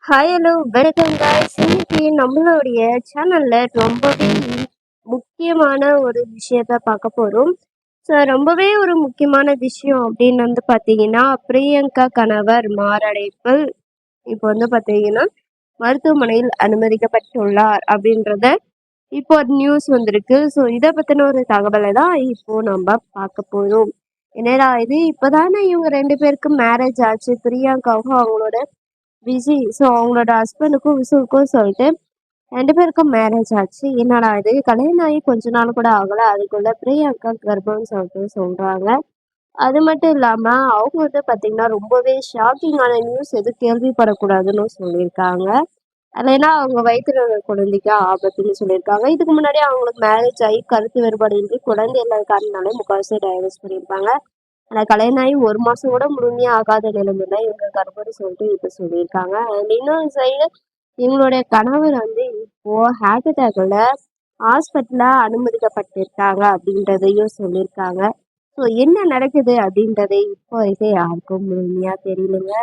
Hi hello வணக்கம் guys. இன்னைக்கு நம்மளுடைய சேனல்ல ரொம்பவே முக்கியமான ஒரு விஷயத்த பார்க்க போறோம். ஸோ ரொம்பவே ஒரு முக்கியமான விஷயம் அப்படின்னு பார்த்தீங்கன்னா, பிரியங்கா கணவர் மாரடைப்பில் இப்போ பார்த்தீங்கன்னா மருத்துவமனையில் அனுமதிக்கப்பட்டுள்ளார் அப்படின்றத இப்போ ஒரு நியூஸ் வந்திருக்கு. ஸோ இதை பத்தின ஒரு தகவலை தான் இப்போ நம்ம பார்க்க போறோம். என்னடா இது, இப்போதானே இவங்க ரெண்டு பேருக்கும் மேரேஜ் ஆச்சு. பிரியங்காவும் அவங்களோட விஜய், ஸோ அவங்களோட ஹஸ்பண்டுக்கும் விசுவுக்கும் சொல்லிட்டு 2 பேருக்கும் மேரேஜ் ஆச்சு. என்னடா இது, கல்யாணம் ஆகி கொஞ்ச நாள் கூட ஆகல. அதுக்குள்ள பிரியங்கா கர்ப்பம்னு சொல்லிட்டு சொல்றாங்க. அது மட்டும் இல்லாம அவங்க பார்த்தீங்கன்னா, ரொம்பவே ஷாக்கிங்கான நியூஸ் எதுவும் கேள்விப்படக்கூடாதுன்னு சொல்லியிருக்காங்க. அது ஏன்னா அவங்க வயித்துல உள்ள குழந்தைக்கு ஆபத்துன்னு சொல்லியிருக்காங்க. இதுக்கு முன்னாடி அவங்களுக்கு மேரேஜ் ஆகி கருத்து வேறுபாடின்றி குழந்தை இல்லாதனாலே முக்கால்வாசி டைவர்ஸ் பண்ணியிருப்பாங்க. ஆனா கல்யாணம் ஆகி 1 மாசம் கூட முழுமையா ஆகாத நிலைமையில இவங்க கர்ப்பம்னு சொல்லிட்டு இப்ப சொல்லியிருக்காங்க. அண்ட் இன்னொரு சைடு இவங்களுடைய கணவர் இப்போ ஹார்ட் அட்டாக்ல ஹாஸ்பிட்டல்ல அனுமதிக்கப்பட்டிருக்காங்க அப்படின்றதையும் சொல்லியிருக்காங்க. ஸோ என்ன நடக்குது அப்படின்றதை இப்போ வரைக்கும் யாருக்கும் முழுமையா தெரியலங்க.